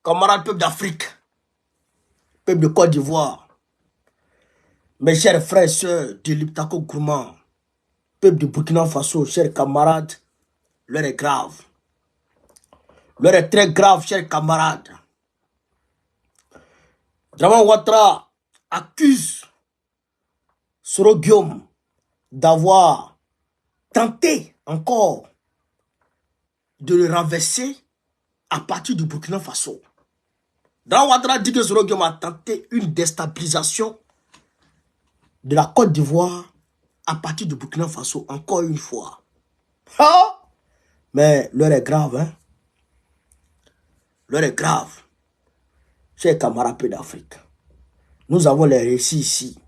camarades peuple d'Afrique, peuple de Côte d'Ivoire, mes chers frères et sœurs de l'Iptako Gourmand, peuple de Burkina Faso, chers camarades, l'heure est grave. L'heure est très grave, chers camarades. Dramane Ouattara accuse Soro Guillaume d'avoir tenté encore de le renverser à partir du Burkina Faso. Dramane Ouattara dit que Soro Guillaume a tenté une déstabilisation de la Côte d'Ivoire à partir du Burkina Faso, encore une fois. Ah! Mais l'heure est grave, hein? L'heure est grave. Chers camarades peu d'Afrique, nous avons les récits ici.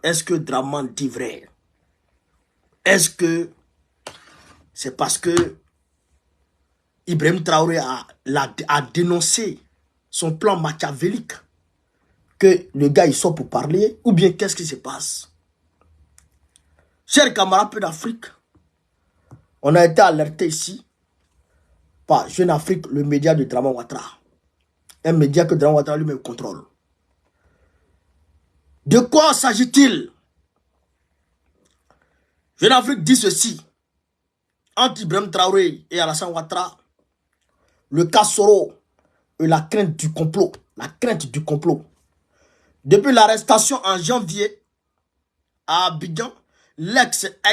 Est-ce que Dramane dit vrai? Est-ce que c'est parce que Ibrahim Traoré a dénoncé son plan machiavélique que le gars il sort pour parler? Ou bien qu'est-ce qui se passe? Chers camarades peu d'Afrique, on a été alerté ici par Jeune Afrique, le média de Dramane Ouattara. Un média que Dramane Ouattara lui-même contrôle. De quoi s'agit-il? Jeune Afrique dit ceci. Entre Ibrahim Traoré et Alassane Ouattara, le cas Soro et la crainte du complot. La crainte du complot. Depuis l'arrestation en janvier à Abidjan, l'ex-rebelle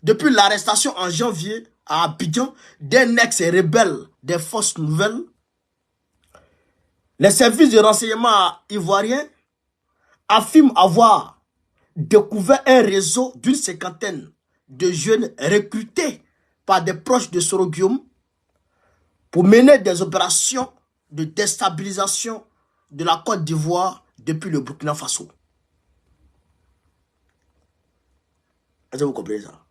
depuis l'arrestation en janvier à Abidjan d'un ex-rebelle des forces nouvelles, les services de renseignement ivoiriens affirment avoir découvert un réseau d'une cinquantaine de jeunes recrutés par des proches de Soro Guillaume pour mener des opérations de déstabilisation de la Côte d'Ivoire depuis le Burkina Faso. Est-ce que vous comprenez ça?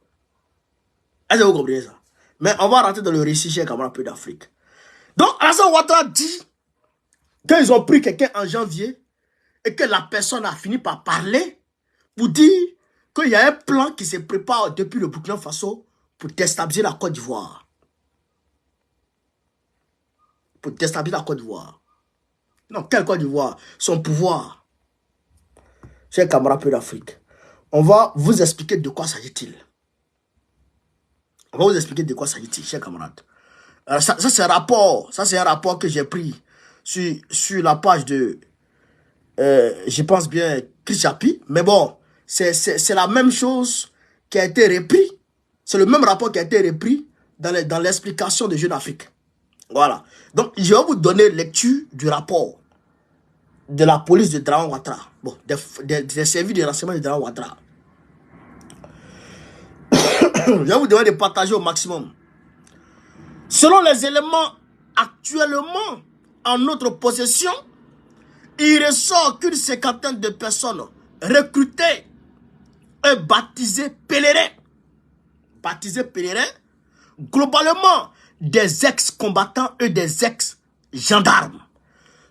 Est-ce que vous comprenez ça? Mais on va rentrer dans le récit, chers camarades peu d'Afrique. Donc, Alassane Ouattara dit qu'ils ont pris quelqu'un en janvier et que la personne a fini par parler pour dire qu'il y a un plan qui se prépare depuis le Burkina Faso pour déstabiliser la Côte d'Ivoire. Pour déstabiliser la Côte d'Ivoire. Non, quelle Côte d'Ivoire? Son pouvoir. Chers camarades peu d'Afrique, on va vous expliquer de quoi s'agit-il. On va vous expliquer de quoi s'agit-il, chers camarades. Ça c'est un rapport que j'ai pris sur la page de, je pense bien, Chris Chapi. Mais bon, c'est la même chose qui a été repris. C'est le même rapport qui a été repris dans l'explication de Jeune Afrique. Voilà. Donc, je vais vous donner lecture du rapport de la police de Dramane Ouattara. Bon, des services de renseignement de Dramane Ouattara. Je vais vous demander de partager au maximum. Selon les éléments actuellement en notre possession, il ressort qu'une cinquantaine de personnes recrutées et baptisées pèlerins, globalement des ex-combattants et des ex-gendarmes,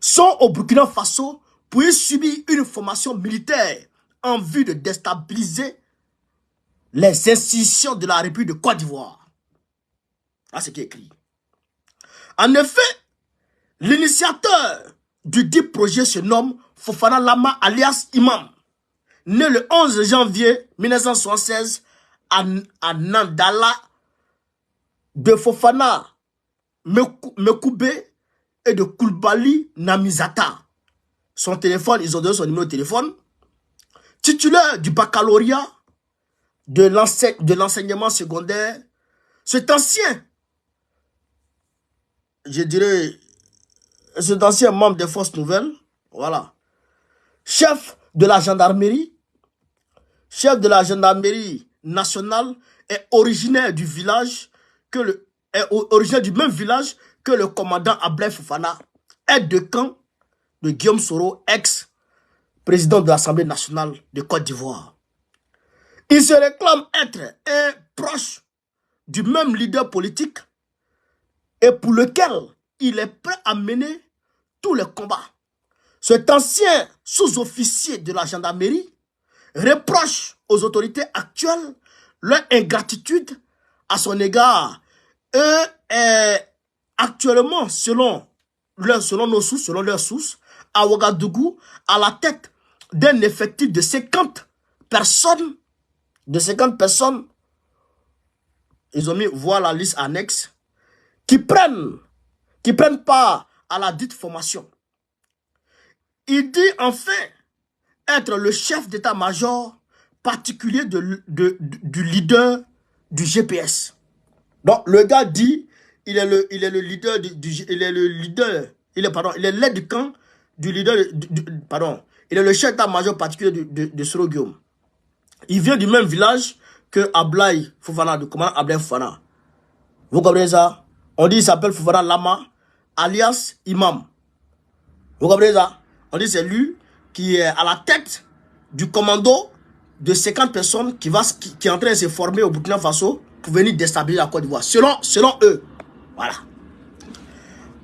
sont au Burkina Faso pour y subir une formation militaire en vue de déstabiliser les institutions de la République de Côte d'Ivoire. Là, c'est qui est écrit. En effet, l'initiateur du dit projet se nomme Fofana Lama alias Imam, né le 11 janvier 1976 à Nandala de Fofana Mekoube et de Koulibaly Namizata. Son téléphone, ils ont donné son numéro de téléphone. Titulaire du baccalauréat de l'enseignement secondaire, cet ancien, je dirais, cet ancien membre des forces nouvelles, voilà, chef de la gendarmerie nationale, est originaire du même village que le commandant Ablaye Fofana, aide de camp de Guillaume Soro, ex-président de l'Assemblée nationale de Côte d'Ivoire. Il se réclame être un proche du même leader politique et pour lequel il est prêt à mener tous les combats. Cet ancien sous-officier de la gendarmerie reproche aux autorités actuelles leur ingratitude à son égard. Actuellement, selon nos sources, selon leurs sources, à Ouagadougou, à la tête d'un effectif de 50 personnes, ils ont mis voir la liste annexe, qui prennent part à la dite formation. Il dit enfin être le chef d'état-major particulier du leader du GPS. Donc le gars dit il est le leader il est l'aide du camp du leader il est le chef d'état-major particulier de Soro Guillaume. Il vient du même village que Ablaye Fofana, du commandant Ablaye Fofana. Vous comprenez ça? On dit qu'il s'appelle Fofana Lama, alias Imam. Vous comprenez ça? On dit c'est lui qui est à la tête du commando de 50 personnes qui est en train de se former au Burkina Faso pour venir déstabiliser la Côte d'Ivoire. Selon eux. Voilà.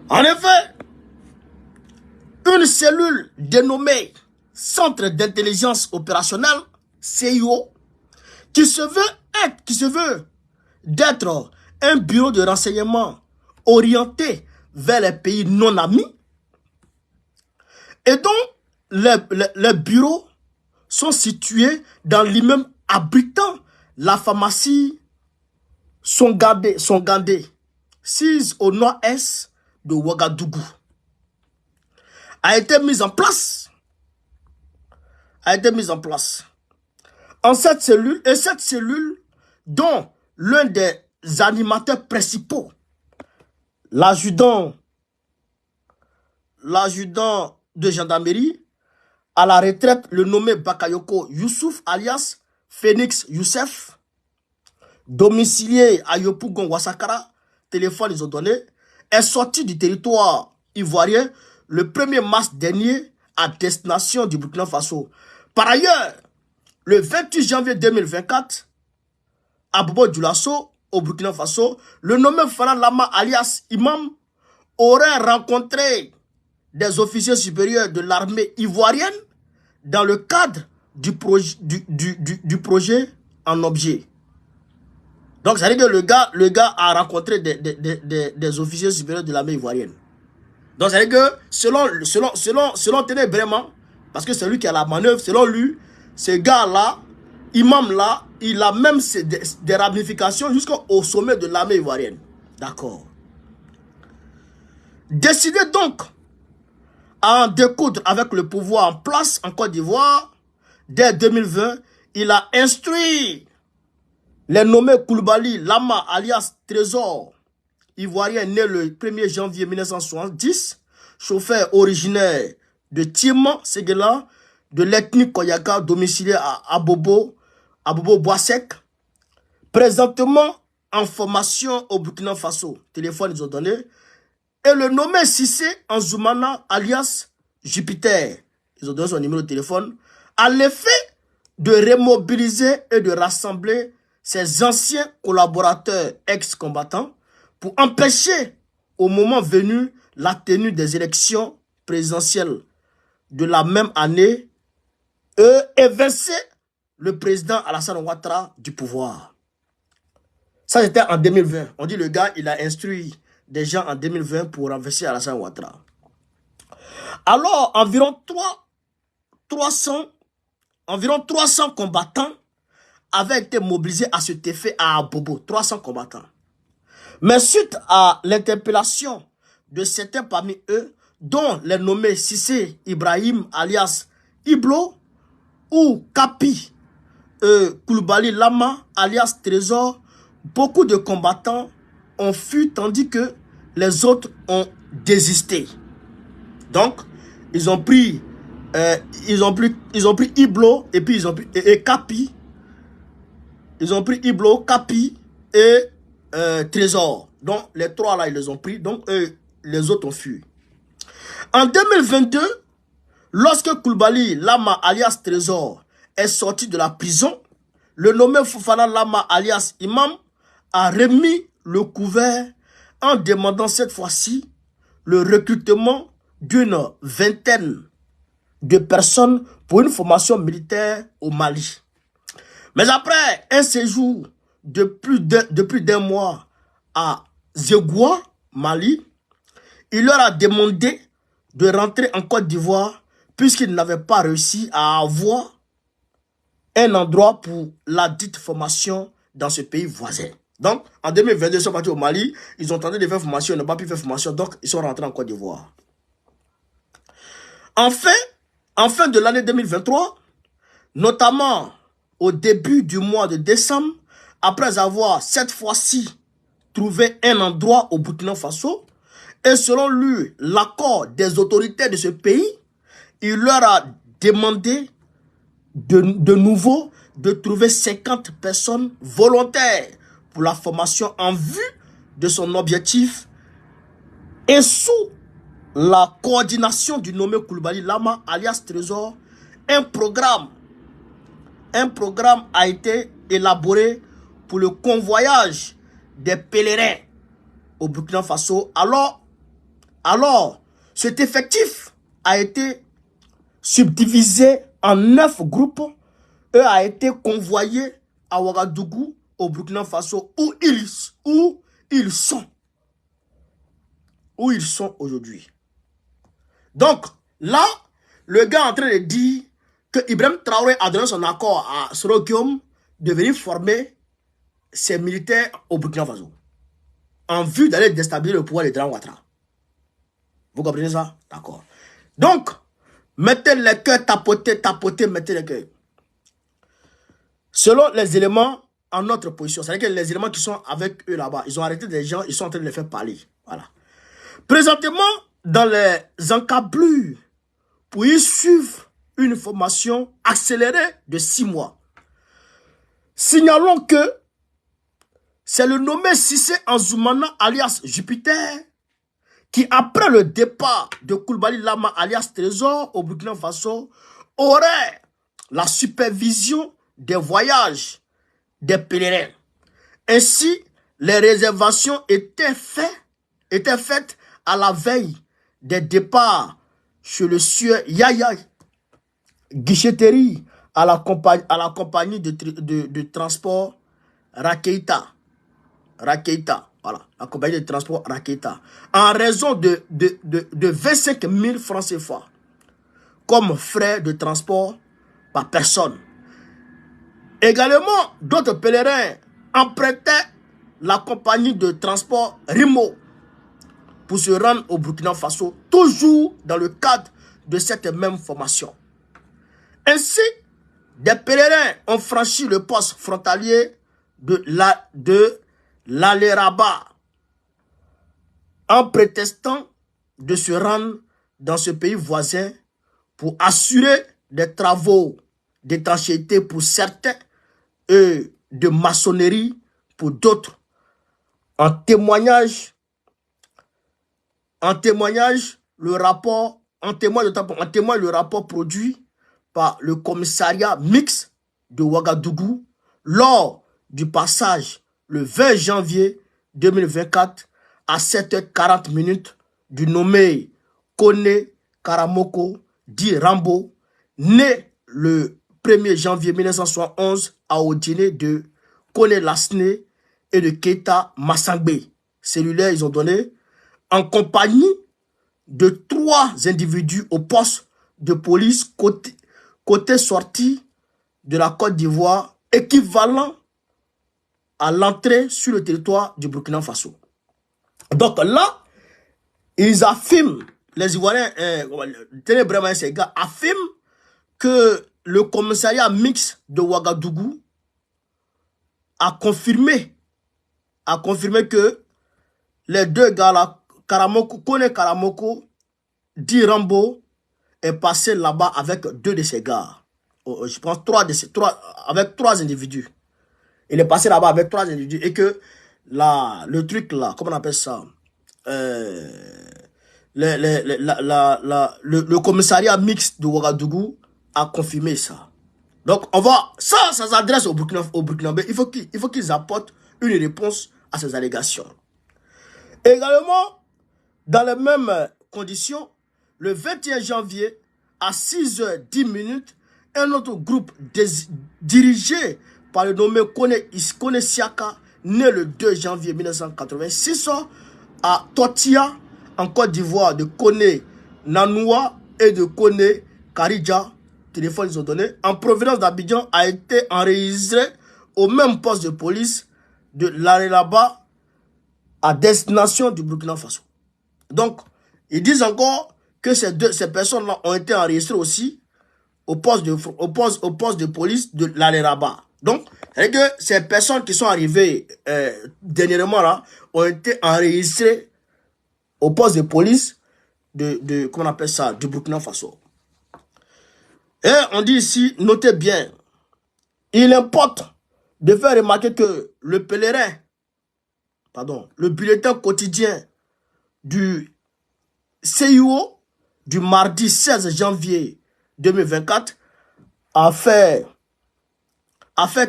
En effet, une cellule dénommée Centre d'intelligence opérationnelle, CIO, qui se veut d'être un bureau de renseignement orienté vers les pays non amis, et dont les bureaux sont situés dans l'immeuble abritant la pharmacie Songandé, sise au nord-est de Ouagadougou, a été mise en place. En cette cellule, dont l'un des animateurs principaux, l'adjudant de gendarmerie, à la retraite, le nommé Bakayoko Youssouf, alias Phoenix Youssef, domicilié à Yopougon Ouassakara, téléphone ils ont donné, est sorti du territoire ivoirien le 1er mars dernier à destination du Burkina Faso. Par ailleurs, le 28 janvier 2024, à Bobo Dioulasso, au Burkina Faso, le nommé Fofana Lama alias Imam aurait rencontré des officiers supérieurs de l'armée ivoirienne dans le cadre du projet en objet. Donc, ça veut dire que le gars a rencontré des officiers supérieurs de l'armée ivoirienne. Donc, ça veut dire que selon tenez vraiment, parce que c'est lui qui a la manœuvre, selon lui, ce gars-là, Imam-là, il a même des ramifications jusqu'au sommet de l'armée ivoirienne. D'accord. Décidé donc à en découdre avec le pouvoir en place en Côte d'Ivoire, dès 2020, il a instruit les nommés Koulibaly Lama alias Trésor, ivoirien né le 1er janvier 1970, chauffeur originaire de Timan, Séguéla, de l'ethnie Koyaka, domicilié à Abobo Boissec, présentement en formation au Burkina Faso. Téléphone, ils ont donné. Et le nommé Sissé Anzoumana, alias Jupiter, ils ont donné son numéro de téléphone, à l'effet de remobiliser et de rassembler ses anciens collaborateurs ex-combattants pour empêcher, au moment venu, la tenue des élections présidentielles de la même année et évincer le président Alassane Ouattara du pouvoir. Ça, c'était en 2020. On dit le gars, il a instruit des gens en 2020 pour renverser Alassane Ouattara. Alors, environ 300 combattants avaient été mobilisés à cet effet à Abobo. 300 combattants. Mais suite à l'interpellation de certains parmi eux, dont les nommés Sissé Ibrahim alias Iblo ou Kapi Koulibaly Lama alias Trésor, beaucoup de combattants ont fui tandis que les autres ont désisté. Donc, ils ont pris Iblo et puis ils ont pris Kapi. Ils ont pris Iblo, Kapi et Trésor. Donc, les trois là, ils les ont pris. Donc, les autres ont fui. En 2022, lorsque Koulibaly Lama alias Trésor est sorti de la prison, le nommé Fofana Lama alias Imam a remis le couvert en demandant cette fois-ci le recrutement d'une vingtaine de personnes pour une formation militaire au Mali. Mais après un séjour de plus d'un mois à Zégoua, Mali, il leur a demandé de rentrer en Côte d'Ivoire puisqu'ils n'avaient pas réussi à avoir un endroit pour la dite formation dans ce pays voisin. Donc, en 2022, ils sont partis au Mali, ils ont tenté de faire formation, ils n'ont pas pu faire formation, donc ils sont rentrés en Côte d'Ivoire. Enfin, en fin de l'année 2023, notamment au début du mois de décembre, après avoir cette fois-ci trouvé un endroit au Burkina Faso, et selon lui, l'accord des autorités de ce pays, il leur a demandé de nouveau de trouver 50 personnes volontaires pour la formation en vue de son objectif et sous la coordination du nommé Coulibaly Lama alias Trésor, un programme a été élaboré pour le convoyage des pèlerins au Burkina Faso. Alors, cet effectif a été subdivisé en 9 groupes et a été convoyé à Ouagadougou, au Burkina Faso, où ils sont aujourd'hui. Donc, là, le gars est en train de dire que Ibrahim Traoré a donné son accord à Sorokium de venir former ses militaires au Burkina Faso en vue d'aller déstabiliser le pouvoir de Dran Ouattara. Vous comprenez ça? D'accord. Donc, mettez les cœurs, tapotez, mettez les cœurs. Selon les éléments en notre position, c'est-à-dire que les éléments qui sont avec eux là-bas, ils ont arrêté des gens, ils sont en train de les faire parler. Voilà. Présentement, dans les encablures, pour y suivre une formation accélérée de 6 mois. Signalons que c'est le nommé Cissé Anzoumana alias Jupiter qui, après le départ de Coulibaly Lama alias Trésor au Burkina Faso, aurait la supervision des voyages des pèlerins. Ainsi, les réservations étaient faites à la veille des départs chez le sieur Yaya Guichetterie à la compagnie de transport Rakeita. Voilà, la compagnie de transport Rakeita. En raison de 25 000 francs CFA comme frais de transport par personne. Également, d'autres pèlerins empruntaient la compagnie de transport Rimo pour se rendre au Burkina Faso, toujours dans le cadre de cette même formation. Ainsi, des pèlerins ont franchi le poste frontalier de l'Aleraba en prétextant de se rendre dans ce pays voisin pour assurer des travaux d'étanchéité pour certains et de maçonnerie pour d'autres. En témoignage, le rapport produit par le commissariat mixte de Ouagadougou lors du passage le 20 janvier 2024 à 7h40 du nommé Kone Karamoko dit Rambo, né le 1er janvier 1971 à Odine de Kone Lasne et de Keita Massangbe. Cellulaire, ils ont donné en compagnie de 3 individus au poste de police côté sortie de la Côte d'Ivoire, équivalent à l'entrée sur le territoire du Burkina Faso. Donc là, ils affirment, les Ivoiriens, ténébrement ces gars, affirment que le commissariat mixte de Ouagadougou a confirmé que les 2 gars là, Kone Karamoko, dit Rambo, est passé là-bas avec 2 de ces gars. Je pense 3 avec 3 individus. Il est passé là-bas avec 3 individus et que le truc là, comment on appelle ça, le commissariat mixte de Ouagadougou a confirmé ça. Donc ça s'adresse au Burkinabé. Il faut qu'ils apportent une réponse à ces allégations. Également, dans les mêmes conditions, le 21 janvier, à 6h10, un autre groupe dirigé par le nommé Kone Siaka, né le 2 janvier 1986, à Totia, en Côte d'Ivoire, de Kone Nanoua et de Kone Karidja, téléphone ils ont donné, en provenance d'Abidjan, a été enregistré au même poste de police de l'Arelaba à destination du Burkina Faso. Donc, ils disent encore que ces personnes-là ont été enregistrées aussi au poste de police de l'Arelaba. Donc, c'est que ces personnes qui sont arrivées dernièrement là ont été enregistrées au poste de police comment on appelle ça, du Burkina Faso. Et on dit ici, notez bien, il importe de faire remarquer que le bulletin quotidien du CIO du mardi 16 janvier 2024 a fait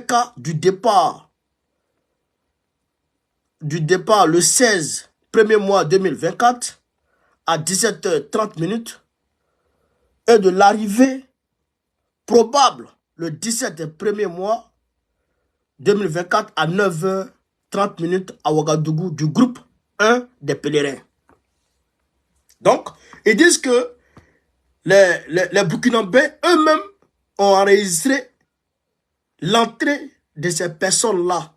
cas du départ le 16 premier mois 2024 à 17h30 et de l'arrivée probable le 17 premier mois 2024 à 9h30 à Ouagadougou du groupe 1 des pèlerins. Donc, ils disent que les Burkinabés eux-mêmes ont enregistré l'entrée de ces personnes-là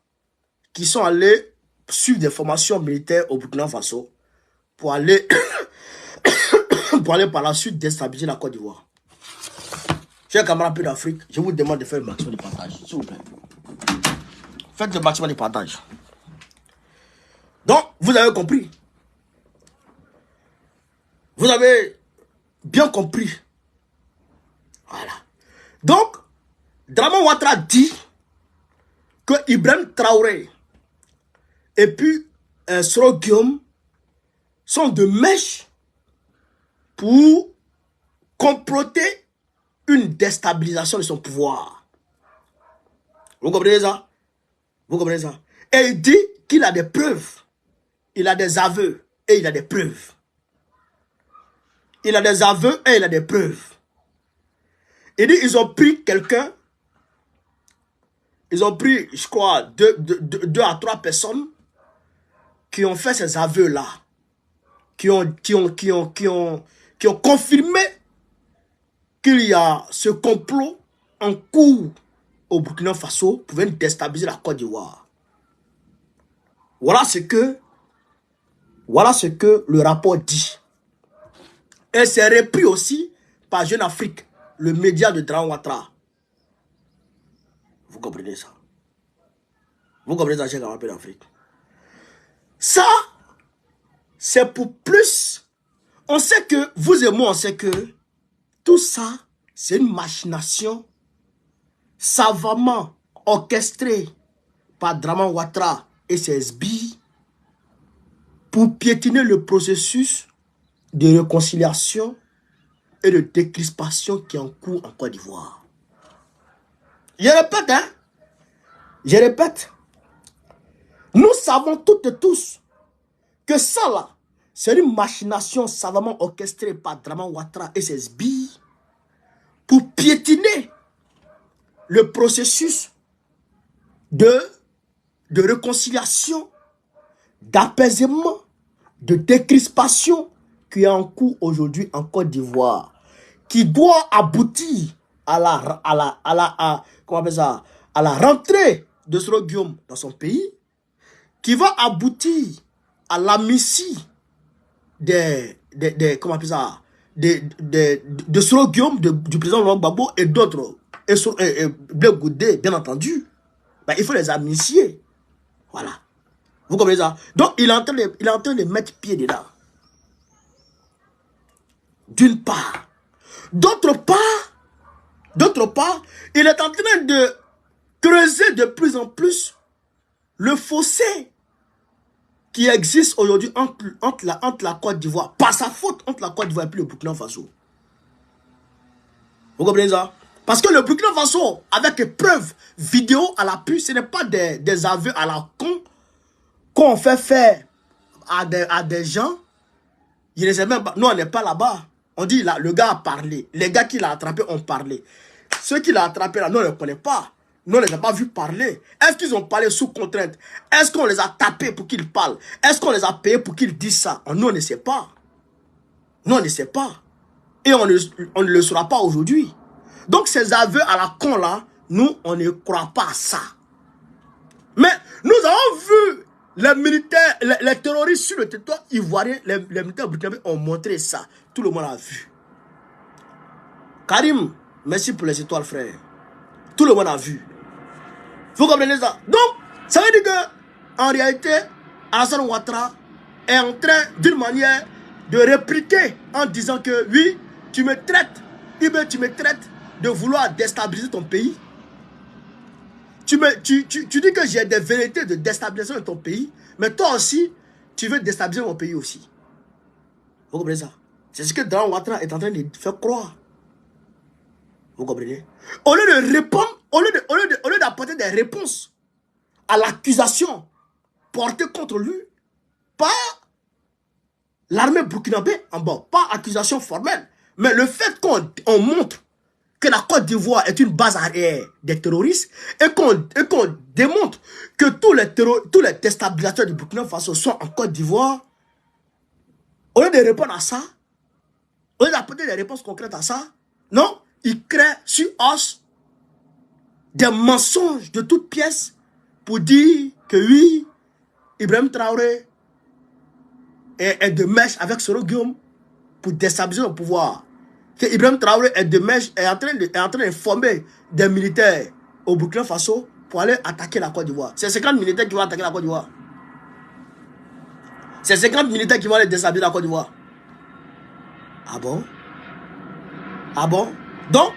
qui sont allées suivre des formations militaires au Burkina Faso pour aller par la suite déstabiliser la Côte d'Ivoire. Chers camarades d'Afrique, je vous demande de faire le maximum de partage, s'il vous plaît. Faites le maximum de partage. Donc, vous avez compris. Vous avez bien compris. Voilà. Donc, Draman Ouattara dit que Ibrahim Traoré et puis Soro Guillaume sont de mèche pour comploter une déstabilisation de son pouvoir. Vous comprenez ça? Vous comprenez ça? Et il dit qu'il a des preuves. Il a des aveux et il a des preuves. Il a des aveux et il a des preuves. Il dit ils ont pris quelqu'un. Ils ont pris, je crois, deux à trois personnes qui ont fait ces aveux-là. Qui ont confirmé qu'il y a ce complot en cours au Burkina Faso pour venir déstabiliser la Côte d'Ivoire. Voilà ce que le rapport dit. Et c'est repris aussi par Jeune Afrique, le média de Draman Ouattara. Vous comprenez ça? Vous comprenez ça, chers camarades d'Afrique? Ça, c'est pour plus. On sait que, vous et moi, on sait que tout ça, c'est une machination savamment orchestrée par Draman Ouattara et ses sbires pour piétiner le processus de réconciliation et de décrispation qui est en cours en Côte d'Ivoire. Je répète, hein? Je répète. Nous savons toutes et tous que ça là, c'est une machination savamment orchestrée par Draman Ouattara et ses sbires pour piétiner le processus de réconciliation, d'apaisement, de décrispation qui est en cours aujourd'hui en Côte d'Ivoire, qui doit aboutir à la rentrée de Soro Guillaume dans son pays, qui va aboutir à l'amnistie de Soro Guillaume, du président Laurent Gbagbo et d'autres, et Blaise Goudé, bien entendu. Ben, il faut les amnistier. Voilà. Vous comprenez ça? Donc, il est en train de mettre pied dedans. D'une part. D'autre part, il est en train de creuser de plus en plus le fossé qui existe aujourd'hui entre la Côte d'Ivoire, par sa faute, entre la Côte d'Ivoire et puis le Burkina Faso. Vous comprenez ça? Parce que le Burkina Faso, avec des preuves vidéo à l'appui, ce n'est pas des aveux à la con qu'on fait faire à des gens. Je ne sais même pas. Nous, on n'est pas là-bas. On dit, là, le gars a parlé. Les gars qui l'ont attrapé ont parlé. Ceux qui l'ont attrapé, là, nous, on ne les connaît pas. Nous, on ne les a pas vus parler. Est-ce qu'ils ont parlé sous contrainte? Est-ce qu'on les a tapés pour qu'ils parlent? Est-ce qu'on les a payés pour qu'ils disent ça? Nous, on ne sait pas. Nous, on ne sait pas. Et on ne le saura pas aujourd'hui. Donc, ces aveux à la con, là, nous, on ne croit pas à ça. Mais nous avons vu les militaires, les terroristes sur le territoire ivoirien, les militaires burkinabés ont montré ça. Tout le monde a vu. Karim, merci pour les étoiles, frère. Tout le monde a vu. Vous comprenez ça? Donc, ça veut dire que, en réalité, Alassane Ouattara est en train, d'une manière, de répliquer en disant que, oui, tu me traites, tu me traites de vouloir déstabiliser ton pays. Tu dis que j'ai des vérités de déstabilisation de ton pays, mais toi aussi, tu veux déstabiliser mon pays aussi. Vous comprenez ça? C'est ce que Draman Ouattara est en train de faire croire. Vous comprenez? Au lieu de répondre, au lieu d'apporter des réponses à l'accusation portée contre lui par l'armée burkinabé en bas, pas accusation formelle, mais le fait qu'on montre que la Côte d'Ivoire est une base arrière des terroristes et qu'on démontre que tous les déstabilisateurs du Burkina Faso sont en Côte d'Ivoire, au lieu de répondre à ça, au lieu d'apporter des réponses concrètes à ça, non, ils créent sur os des mensonges de toutes pièces pour dire que oui, Ibrahim Traoré est de mèche avec Soro Guillaume pour déstabiliser le pouvoir. Que Ibrahim Traoré est de mèche, est en train d'informer des militaires au Burkina Faso pour aller attaquer la Côte d'Ivoire. C'est 50 militaires qui vont attaquer la Côte d'Ivoire. C'est 50 militaires qui vont aller déstabiliser la Côte d'Ivoire. Ah bon? Ah bon? Donc,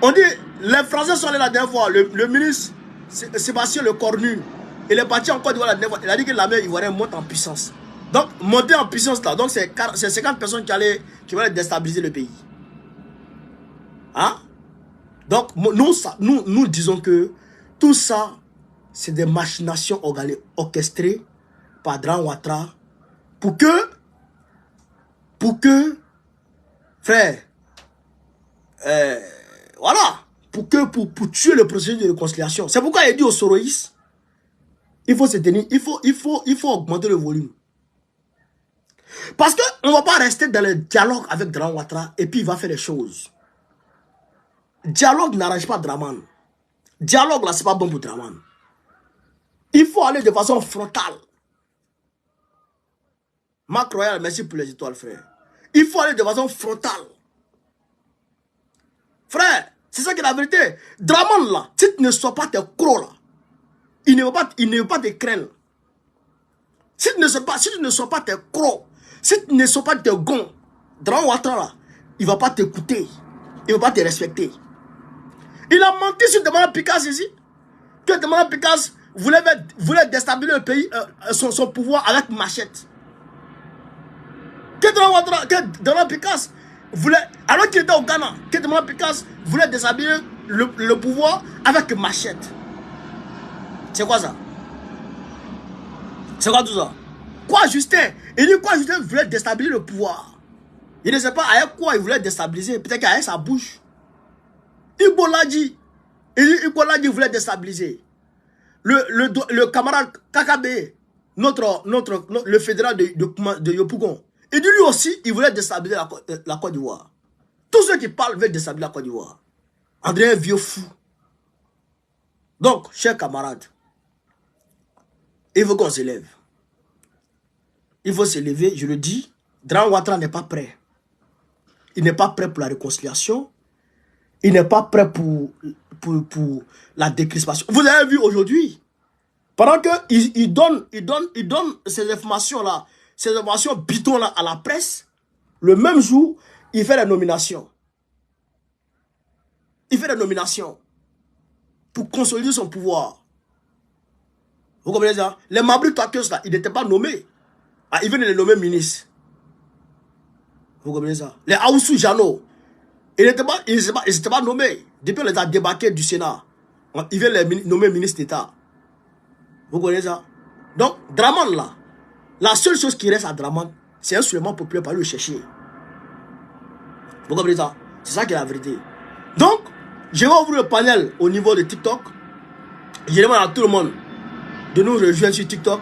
on dit, les Français sont allés la dernière fois, le ministre Sébastien Lecornu, il est parti en Côte d'Ivoire la dernière fois, il a dit que l'armée ivoirienne monte en puissance. Donc, monter en puissance là, donc c'est 50 personnes qui vont aller déstabiliser le pays. Hein? Donc, nous disons que tout ça, c'est des machinations orchestrées par Draman Ouattara pour que, frère, voilà, pour tuer le processus de réconciliation. C'est pourquoi il dit aux Soroïs, il faut se tenir, il faut augmenter le volume. Parce qu'on ne va pas rester dans le dialogue avec Draman Ouattara et puis il va faire les choses. Dialogue n'arrange pas Draman. Dialogue là, c'est pas bon pour Draman. Il faut aller de façon frontale. Marc Royal, merci pour les étoiles, frère. Il faut aller de façon frontale. Frère, c'est ça qui est la vérité. Draman là, si tu ne sois pas tes crocs là, il ne veut pas te craindre. Si tu ne sois pas tes crocs, si tu ne sois pas tes gonds, Draman Ouattara là, il ne va pas t'écouter. Il ne va pas te respecter. Il a menti sur Demana Picasse ici. Que Demana Picasse voulait déstabiliser le pays, son pouvoir avec machette. Que Demana Picasse voulait, alors qu'il était au Ghana, que Demana Picasse voulait déstabiliser le pouvoir avec machette. C'est quoi ça? C'est quoi tout ça? Quoi Justin? Il dit quoi Justin voulait déstabiliser le pouvoir? Il ne sait pas avec quoi il voulait déstabiliser. Peut-être qu'avec sa bouche. Ibo l'a dit. Ibo l'a dit voulait déstabiliser. Le camarade Kakabe, le fédéral de Yopougon, et lui aussi, il voulait déstabiliser la Côte d'Ivoire. Tous ceux qui parlent veulent déstabiliser la Côte d'Ivoire. André est un vieux fou. Donc, chers camarades, il faut qu'on se lève. Il faut se lever, je le dis. Draman Ouattara n'est pas prêt. Il n'est pas prêt pour la réconciliation. Il n'est pas prêt pour la décrispation. Vous avez vu aujourd'hui, pendant qu'il donne ces informations-là, ces informations bidons-là à la presse, le même jour, il fait la nomination. Il fait la nomination pour consolider son pouvoir. Vous comprenez ça? Les Mabri Takeus, là, ils n'étaient pas nommés. Ah, ils venaient les nommer ministres. Vous comprenez ça? Les Aoussou Jano, ils n'étaient pas nommés. Depuis on les a débarqués du Sénat, ils veulent les nommer ministres d'État. Vous comprenez ça? Donc, Draman là, la seule chose qui reste à Draman, c'est un soulèvement populaire pour aller le chercher. Vous comprenez ça? C'est ça qui est la vérité. Donc, je vais ouvrir le panel au niveau de TikTok. Je demande à tout le monde de nous rejoindre sur TikTok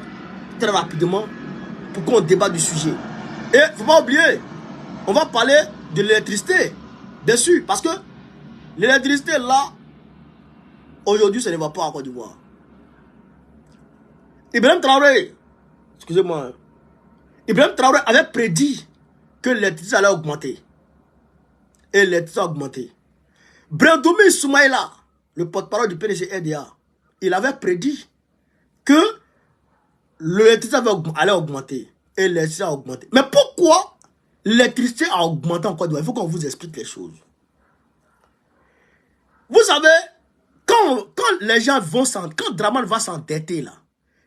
très rapidement pour qu'on débatte du sujet. Et il ne faut pas oublier, on va parler de l'électricité dessus. Parce que l'électricité là, aujourd'hui, ça ne va pas en Côte d'Ivoire. Ibrahim Traoré, excusez-moi, Ibrahim Traoré avait prédit que l'électricité allait augmenter. Et l'électricité a augmenté. Brendoumi Soumaïla, le porte-parole du PDG RDA, il avait prédit que l'électricité allait augmenter. Et l'électricité a augmenté. Mais pourquoi l'électricité a augmenté en Côte d'Ivoire? Il faut qu'on vous explique les choses. Vous savez, quand les gens vont quand Draman va s'endetter là,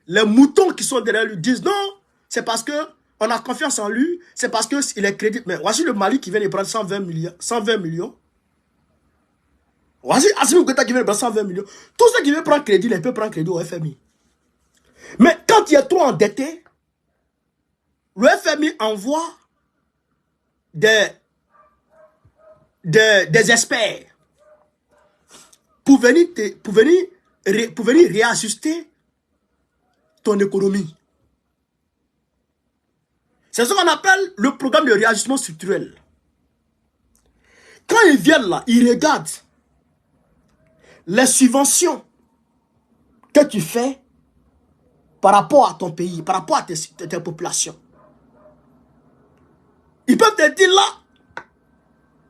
les moutons qui sont derrière lui disent non, c'est parce que on a confiance en lui, c'est parce qu'il est crédit. Mais voici le Mali qui vient de prendre 120 millions. Voici Assimi Goïta qui vient de prendre 120 millions. Tous ceux qui veulent prendre crédit, ils peuvent prendre crédit au FMI. Mais quand il est trop endetté, le FMI envoie des experts pour venir réajuster ton économie. C'est ce qu'on appelle le programme de réajustement structurel. Quand ils viennent là, ils regardent les subventions que tu fais par rapport à ton pays, par rapport à tes populations. Ils peuvent te dire là,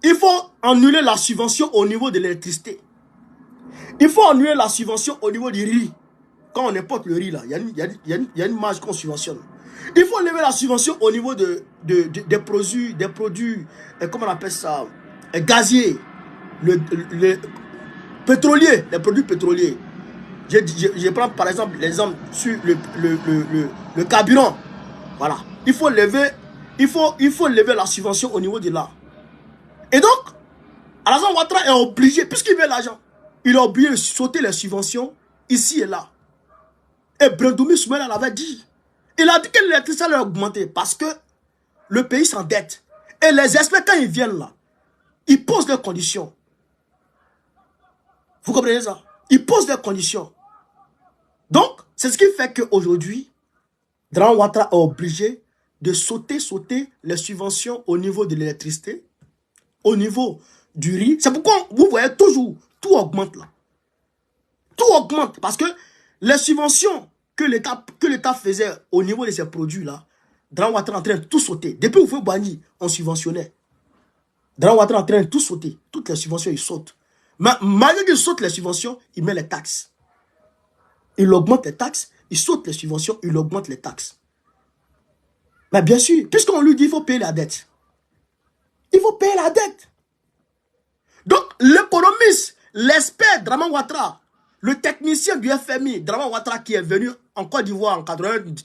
il faut annuler la subvention au niveau de l'électricité. Il faut annuler la subvention au niveau du riz. Quand on importe le riz là, il y a une marge qu'on subventionne. Il faut lever la subvention au niveau des produits, comment on appelle ça, gaziers, les pétroliers, les produits pétroliers. Je prends par exemple l'exemple sur le carburant. Voilà. Il faut lever la subvention au niveau de là. Et donc, Alassane Ouattara est obligé, puisqu'il veut l'argent, il est obligé de sauter les subventions ici et là. Et Brendoumi Soumaïla l'avait dit. Il a dit que l'électricité allait augmenter parce que le pays s'endette. Et les experts, quand ils viennent là, ils posent leurs conditions. Vous comprenez ça? Ils posent leurs conditions. Donc, c'est ce qui fait qu'aujourd'hui, Draman Ouattara est obligé de sauter les subventions au niveau de l'électricité, au niveau du riz. C'est pourquoi vous voyez toujours, tout augmente là. Tout augmente parce que les subventions que l'État faisait au niveau de ces produits-là, Draman Ouattara est en train de tout sauter. Depuis Oufoué Boigny, on subventionnait. Draman Ouattara est en train de tout sauter. Toutes les subventions, ils sautent. Mais malgré qu'il saute les subventions, il met les taxes. Il augmente les taxes, il saute les subventions, il augmente les taxes. Mais bien sûr, puisqu'on lui dit qu'il faut payer la dette. Il faut payer la dette. Donc, l'économiste, l'expert Draman Ouattara, le technicien du FMI, Draman Ouattara, qui est venu en Côte d'Ivoire en 90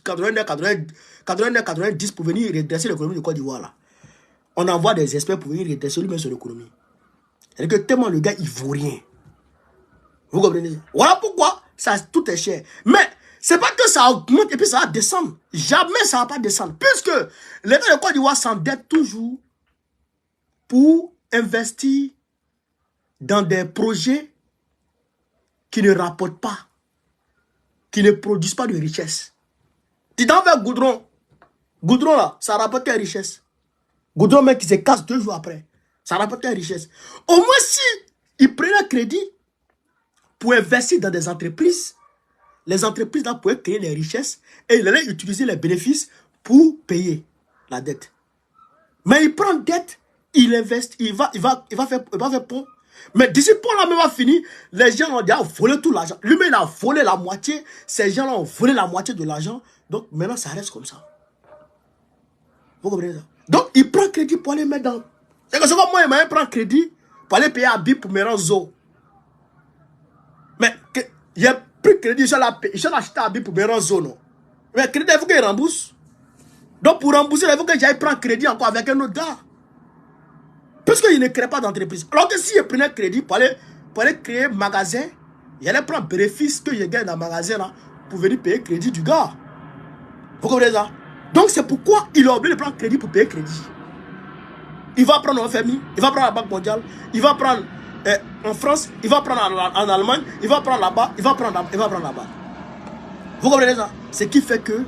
pour venir redresser l'économie de Côte d'Ivoire là. On envoie des experts pour venir redresser lui-même son économie. C'est-à-dire que tellement le gars, il ne vaut rien. Vous comprenez? Voilà pourquoi ça, tout est cher. Mais c'est pas que ça augmente et puis ça va descendre. Jamais ça ne va pas descendre. Puisque l'État de Côte d'Ivoire s'endette toujours pour investir dans des projets qui ne rapportent pas, qui ne produisent pas de richesse. Tu t'en fais goudron. Goudron là, ça rapporte une richesse. Goudron même qui se casse 2 jours après, ça rapporte une richesse. Au moins si ils prenaient un crédit pour investir dans des entreprises, les entreprises là pouvaient créer des richesses et ils allaient utiliser les bénéfices pour payer la dette. Mais il prend dette, il investit, il va faire pont. Mais d'ici pont là même va finir, les gens ont déjà volé tout l'argent. Lui-même il a volé la moitié, ces gens là ont volé la moitié de l'argent. Donc maintenant ça reste comme ça. Vous comprenez ça? Donc il prend crédit pour aller mettre dans. C'est que c'est comme moi, il m'a pris crédit pour aller payer à BIP pour me rendre zo. Mais j'ai pris crédit, je l'ai acheté à BIP pour me rendre zo, non. Mais crédit, il faut qu'il rembourse. Donc pour rembourser, il faut que j'aille prendre crédit encore avec un autre gars. Puisqu'il ne crée pas d'entreprise. Alors que si je prenais crédit pour aller créer un magasin, j'allais prendre bénéfice que je gagne dans le magasin là pour venir payer crédit du gars. Vous comprenez ça? Donc c'est pourquoi il est obligé de prendre crédit pour payer crédit. il va prendre en FMI, il va prendre la Banque mondiale, il va prendre en France, il va prendre en Allemagne, il va prendre là-bas, il va prendre là-bas. Vous comprenez ça? Ce qui fait que le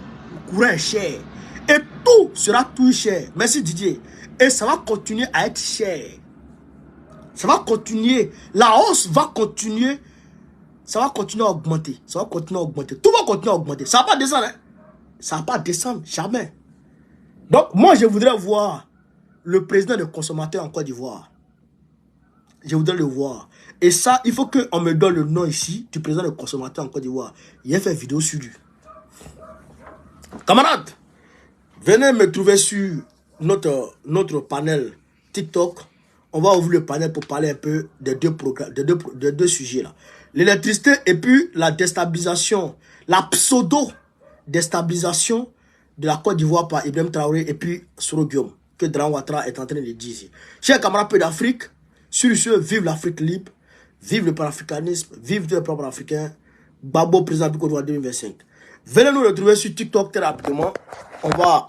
courant est cher. Et tout sera tout cher. Merci Didier. Et ça va continuer à être cher. Ça va continuer. La hausse va continuer. Ça va continuer à augmenter. Ça va continuer à augmenter. Tout va continuer à augmenter. Ça ne va pas descendre. Hein? Ça ne va pas descendre. Jamais. Donc, moi, je voudrais voir le président des consommateurs en Côte d'Ivoire. Je voudrais le voir. Et ça, il faut qu'on me donne le nom ici du président des consommateurs en Côte d'Ivoire. Il a fait une vidéo sur lui. Camarades, venez me trouver sur notre panel TikTok. On va ouvrir le panel pour parler un peu des deux sujets là. L'électricité et puis la déstabilisation, la pseudo-déstabilisation de la Côte d'Ivoire par Ibrahim Traoré et puis Soro Guillaume, que Dran Ouattara est en train de dire ici. Chers camarades peu d'Afrique, sur ce, vive l'Afrique libre, vive le panafricanisme, vive le peuple africain, Babo président du Côte d'Ivoire 2025. Venez nous retrouver sur TikTok très rapidement. On va